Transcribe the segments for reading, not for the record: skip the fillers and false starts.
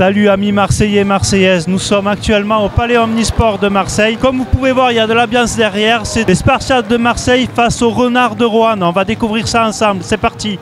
Salut amis Marseillais et Marseillaises, nous sommes actuellement au Palais Omnisport de Marseille. Comme vous pouvez voir, il y a de l'ambiance derrière, c'est les Spartiates de Marseille face aux Renards de Roanne. On va découvrir ça ensemble, c'est parti.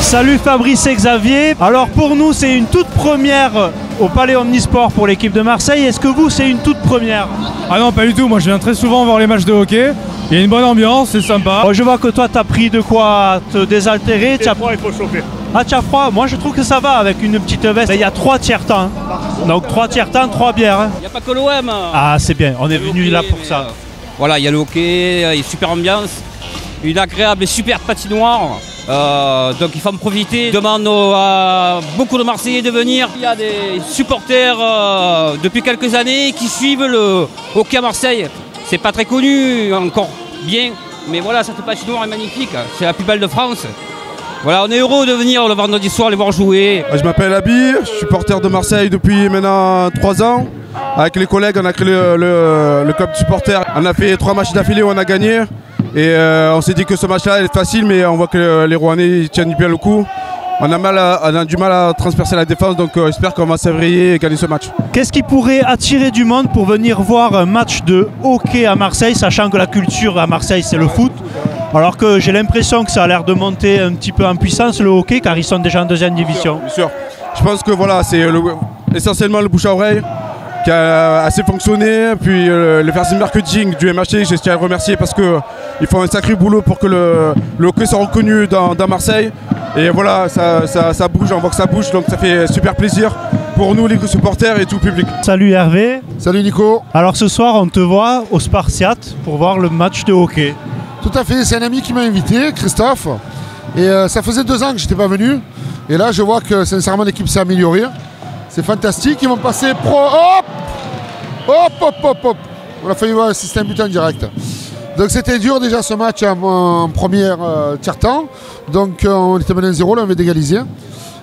Salut Fabrice et Xavier. Alors pour nous c'est une toute première au Palais Omnisport pour l'équipe de Marseille. Est-ce que vous c'est une toute première? Ah non, pas du tout, moi je viens très souvent voir les matchs de hockey. Il y a une bonne ambiance, c'est sympa. Oh, je vois que toi t'as pris de quoi te désaltérer. Il faut chauffer. Ah, tu as froid? Moi je trouve que ça va avec une petite veste. Il y a 3 tiers-temps. Donc 3 tiers-temps, 3 bières. Hein. Il n'y a pas que l'OM. Ah c'est bien, on est venu là pour ça. Voilà, il y a le hockey, il y a une super ambiance, une agréable et super patinoire. Donc il faut en profiter. Je demande à beaucoup de Marseillais de venir. Il y a des supporters depuis quelques années qui suivent le hockey à Marseille. C'est pas très connu encore bien, mais voilà, cette patinoire est magnifique. C'est la plus belle de France. Voilà, on est heureux de venir le vendredi soir les voir jouer. Je m'appelle Abi, je suis supporter de Marseille depuis maintenant 3 ans. Avec les collègues, on a créé le club de supporters. On a fait 3 matchs d'affilée où on a gagné. Et on s'est dit que ce match-là allait être facile, mais on voit que les Rouennais tiennent bien le coup. On a du mal à transpercer la défense, donc j'espère qu'on va s'éveiller et gagner ce match. Qu'est-ce qui pourrait attirer du monde pour venir voir un match de hockey à Marseille, sachant que la culture à Marseille c'est le foot? Alors que j'ai l'impression que ça a l'air de monter un petit peu en puissance le hockey, car ils sont déjà en 2e division. Bien sûr. Je pense que voilà, c'est essentiellement le bouche à oreille qui a assez fonctionné, puis le service marketing du MHT, je tiens à le remercier parce qu'ils font un sacré boulot pour que le hockey soit reconnu dans Marseille. Et voilà, ça bouge, on voit que ça bouge, donc ça fait super plaisir pour nous, les supporters et tout le public. Salut Hervé. Salut Nico. Alors ce soir, on te voit au Spartiates pour voir le match de hockey. Tout à fait, c'est un ami qui m'a invité, Christophe. Et ça faisait 2 ans que je n'étais pas venu. Et là, je vois que sincèrement, l'équipe s'est améliorée. C'est fantastique, ils vont passer pro. Hop. On a failli voir si c'était un but en direct. Donc c'était dur déjà ce match en première tiers-temps. Donc on était mené 1-0, là on avait d'égaliser.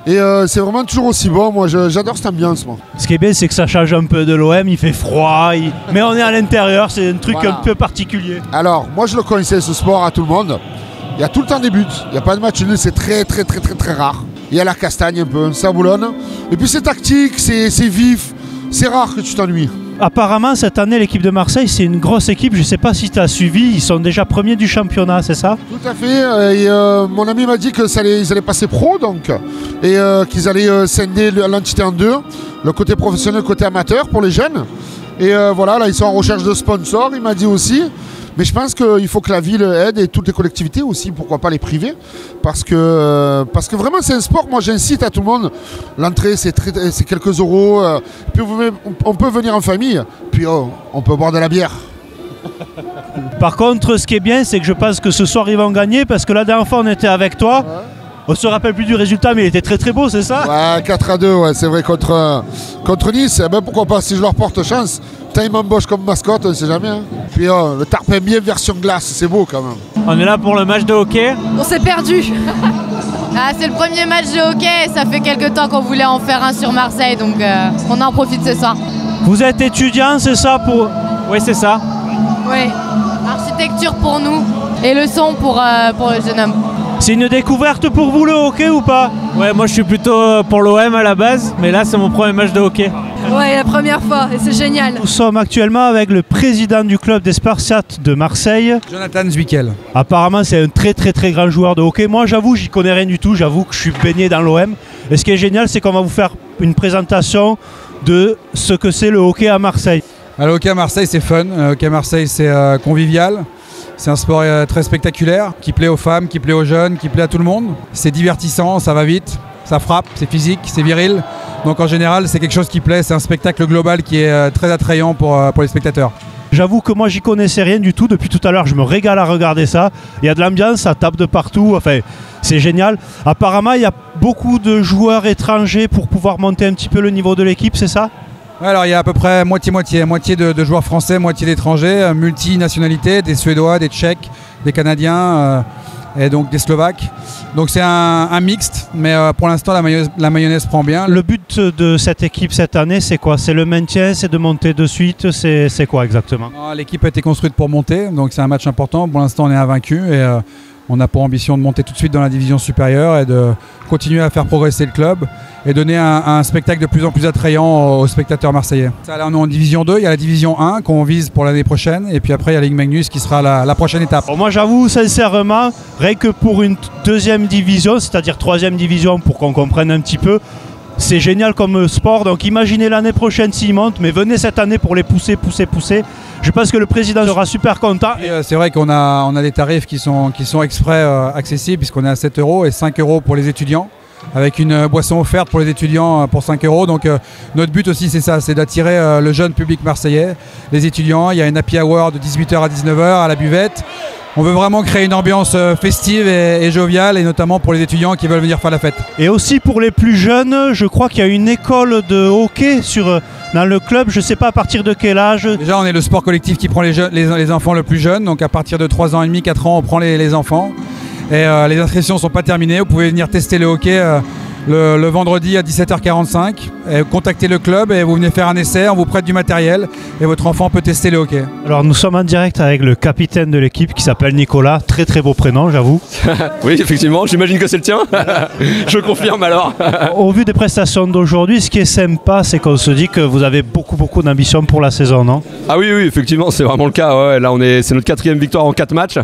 Et c'est vraiment toujours aussi bon, moi j'adore cette ambiance. Moi. Ce qui est bien c'est que ça change un peu de l'OM, il fait froid, mais on est à l'intérieur, c'est un truc un peu particulier. Alors moi je le conseille ce sport à tout le monde. Il y a tout le temps des buts, il n'y a pas de match nul, c'est très rare. Il y a la castagne un peu, ça boulonne. Et puis c'est tactique, c'est vif, c'est rare que tu t'ennuies. Apparemment, cette année, l'équipe de Marseille, c'est une grosse équipe. Je ne sais pas si tu as suivi. Ils sont déjà premiers du championnat, c'est ça? Tout à fait. Et, mon ami m'a dit qu'ils allaient passer pro, donc. Et qu'ils allaient scinder l'entité en 2. Le côté professionnel, le côté amateur pour les jeunes. Et voilà, là, ils sont en recherche de sponsors, il m'a dit aussi. Mais je pense qu'il faut que la ville aide et toutes les collectivités aussi, pourquoi pas les privées. Parce que vraiment c'est un sport, moi j'incite à tout le monde. L'entrée c'est quelques euros, puis on peut venir en famille, puis on peut boire de la bière. Par contre, ce qui est bien, c'est que je pense que ce soir ils vont gagner parce que la dernière fois on était avec toi. Ouais. On se rappelle plus du résultat, mais il était très très beau, c'est ça? Ouais, 4-2, ouais, c'est vrai, contre Nice. Eh ben, pourquoi pas, si je leur porte chance. Putain, ils m'embauchent comme mascotte, on ne sait jamais. Hein. Puis le tarpin bien version glace, c'est beau quand même. On est là pour le match de hockey. On s'est perdu. C'est le premier match de hockey et ça fait quelques temps qu'on voulait en faire un sur Marseille, donc on en profite ce soir. Vous êtes étudiant, c'est ça pour... Oui, c'est ça. Oui, architecture pour nous et le son pour le jeune homme. C'est une découverte pour vous le hockey ou pas? Ouais, moi je suis plutôt pour l'OM à la base, mais là c'est mon premier match de hockey. Ouais, la première fois et c'est génial. Nous sommes actuellement avec le président du club des Spartiates de Marseille, Jonathan Zwickel. Apparemment c'est un très très très grand joueur de hockey. Moi j'avoue, j'y connais rien du tout, j'avoue que je suis baigné dans l'OM. Et ce qui est génial, c'est qu'on va vous faire une présentation de ce que c'est le hockey à Marseille. Alors, le hockey à Marseille c'est fun, le hockey à Marseille c'est convivial. C'est un sport très spectaculaire, qui plaît aux femmes, qui plaît aux jeunes, qui plaît à tout le monde. C'est divertissant, ça va vite, ça frappe, c'est physique, c'est viril. Donc en général, c'est quelque chose qui plaît, c'est un spectacle global qui est très attrayant pour les spectateurs. J'avoue que moi j'y connaissais rien du tout, depuis tout à l'heure je me régale à regarder ça. Il y a de l'ambiance, ça tape de partout, enfin c'est génial. Apparemment il y a beaucoup de joueurs étrangers pour pouvoir monter un petit peu le niveau de l'équipe, c'est ça? Alors il y a à peu près moitié-moitié, moitié de joueurs français, moitié d'étrangers, multinationalités, des Suédois, des Tchèques, des Canadiens et donc des Slovaques. Donc c'est un mixte, mais pour l'instant la mayonnaise prend bien. Le but de cette équipe cette année c'est quoi? C'est le maintien, c'est de monter de suite, c'est quoi exactement? L'équipe a été construite pour monter, donc c'est un match important. Pour l'instant on est invaincu et on a pour ambition de monter tout de suite dans la division supérieure et de continuer à faire progresser le club et donner un spectacle de plus en plus attrayant aux spectateurs marseillais. Là on est en division 2, il y a la division 1 qu'on vise pour l'année prochaine et puis après il y a la Ligue Magnus qui sera la prochaine étape. Bon, moi j'avoue sincèrement, rien que pour une deuxième division, c'est-à-dire troisième division pour qu'on comprenne un petit peu, c'est génial comme sport, donc imaginez l'année prochaine s'ils montent, mais venez cette année pour les pousser. Je pense que le président sera super content. C'est vrai qu'on a des tarifs qui sont exprès accessibles puisqu'on est à 7 € et 5 € pour les étudiants, avec une boisson offerte pour les étudiants pour 5 €. Donc notre but aussi c'est ça, c'est d'attirer le jeune public marseillais, les étudiants. Il y a une happy hour de 18 h à 19 h à la buvette. On veut vraiment créer une ambiance festive et joviale, et notamment pour les étudiants qui veulent venir faire la fête. Et aussi pour les plus jeunes, je crois qu'il y a une école de hockey dans le club, je ne sais pas à partir de quel âge. Déjà on est le sport collectif qui prend les enfants le plus jeunes, donc à partir de 3 ans et demi, 4 ans on prend les enfants. Et les inscriptions ne sont pas terminées, vous pouvez venir tester le hockey le vendredi à 17h45, contactez le club et vous venez faire un essai, on vous prête du matériel et votre enfant peut tester le hockey. Alors nous sommes en direct avec le capitaine de l'équipe qui s'appelle Nicolas, très très beau prénom j'avoue. Oui effectivement, j'imagine que c'est le tien. Je confirme alors. Au vu des prestations d'aujourd'hui, ce qui est sympa c'est qu'on se dit que vous avez beaucoup d'ambition pour la saison, non? Ah oui effectivement c'est vraiment le cas, ouais. Là c'est notre 4e victoire en 4 matchs,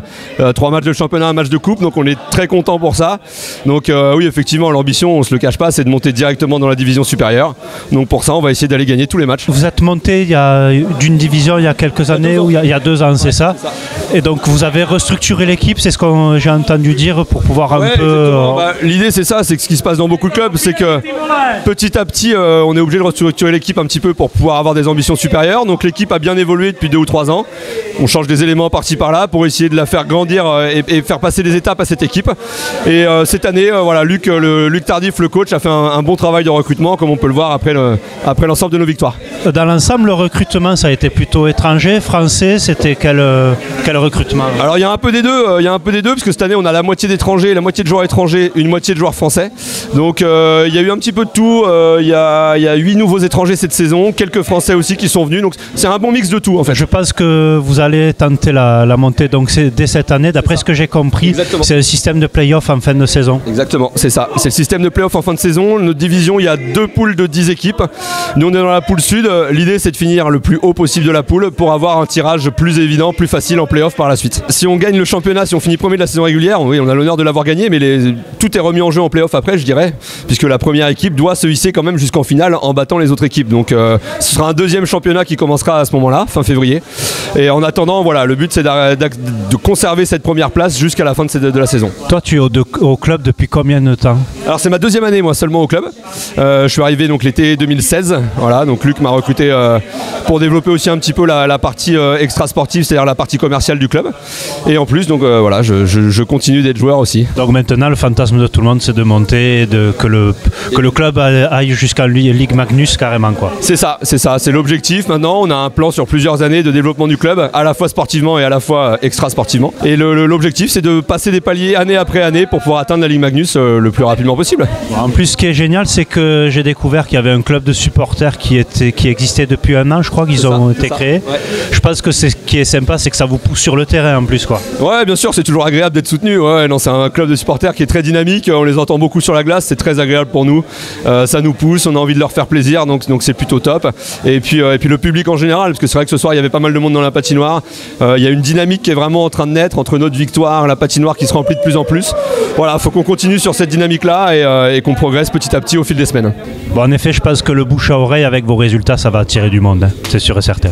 3 matchs de championnat, un match de coupe, donc on est très content pour ça. Donc oui effectivement l'ambition, on se le cache pas, c'est de monter directement dans la division supérieure. Donc pour ça on va essayer d'aller gagner tous les matchs. Vous êtes monté d'une division il y a quelques années, ou il y a 2 ans, c'est ça? Et donc vous avez restructuré l'équipe, c'est ce que j'ai entendu dire, pour pouvoir un peu... L'idée c'est ça, c'est que ce qui se passe dans beaucoup de clubs, c'est que petit à petit on est obligé de restructurer l'équipe un petit peu pour pouvoir avoir des ambitions supérieures. Donc l'équipe a bien évolué depuis 2 ou 3 ans. On change des éléments par-ci par-là pour essayer de la faire grandir et faire passer des étapes à cette équipe. Et cette année, Luc Tardif, le coach, a fait un bon travail de recrutement, comme on peut le voir après l'ensemble de nos victoires. Dans l'ensemble, le recrutement, ça a été plutôt étranger, français, c'était quel recrutement? Alors il y a un peu des deux, parce que cette année on a la moitié d'étrangers, la moitié de joueurs étrangers, une moitié de joueurs français. Donc il y a eu un petit peu de tout, il y a 8 nouveaux étrangers cette saison, quelques français aussi qui sont venus, donc c'est un bon mix de tout en fait. Je pense que vous allez tenter la montée donc dès cette année, d'après ce que j'ai compris. C'est le système de play-off en fin de saison. Exactement, c'est ça, c'est le système de play-off play-offs en fin de saison. Notre division, il y a 2 poules de 10 équipes. Nous, on est dans la poule sud. L'idée, c'est de finir le plus haut possible de la poule pour avoir un tirage plus évident, plus facile en play-off par la suite. Si on gagne le championnat, si on finit premier de la saison régulière, oui, on a l'honneur de l'avoir gagné, mais tout est remis en jeu en play-off après, je dirais, puisque la première équipe doit se hisser quand même jusqu'en finale en battant les autres équipes. Donc ce sera un deuxième championnat qui commencera à ce moment-là, fin février. Et en attendant, voilà, le but c'est de conserver cette première place jusqu'à la fin de la saison. Toi, tu es au club depuis combien de temps? Alors c'est ma 2e année moi seulement au club. Je suis arrivé donc l'été 2016. Voilà, donc Luc m'a recruté pour développer aussi un petit peu la partie extra sportive, c'est-à-dire la partie commerciale du club. Et en plus donc voilà, je continue d'être joueur aussi. Donc maintenant le fantasme de tout le monde c'est de monter, que le club aille jusqu'à Ligue Magnus carrément quoi. C'est ça, c'est l'objectif. Maintenant on a un plan sur plusieurs années de développement du club, à la fois sportivement et à la fois extra sportivement. Et l'objectif c'est de passer des paliers année après année pour pouvoir atteindre la Ligue Magnus le plus rapidement possible. En plus ce qui est génial c'est que j'ai découvert qu'il y avait un club de supporters qui existait depuis 1 an, je crois qu'ils ont été créés. Ouais. Je pense que ce qui est sympa c'est que ça vous pousse sur le terrain en plus quoi. Ouais bien sûr, c'est toujours agréable d'être soutenu. Ouais, non, c'est un club de supporters qui est très dynamique, on les entend beaucoup sur la glace, c'est très agréable pour nous. Ça nous pousse, on a envie de leur faire plaisir, donc c'est plutôt top. Et puis le public en général, parce que c'est vrai que ce soir il y avait pas mal de monde dans la patinoire. Il y a une dynamique qui est vraiment en train de naître entre notre victoire, la patinoire qui se remplit de plus en plus. Voilà, il faut qu'on continue sur cette dynamique-là et qu'on progresse petit à petit au fil des semaines. Bon, en effet, je pense que le bouche à oreille avec vos résultats, ça va attirer du monde, hein. C'est sûr et certain.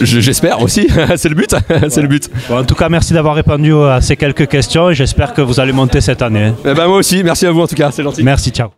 J'espère aussi, c'est le but. C'est le but. Bon, en tout cas, merci d'avoir répondu à ces quelques questions et j'espère que vous allez monter cette année. Hein. Eh ben, moi aussi, merci à vous en tout cas, c'est gentil. Merci, ciao.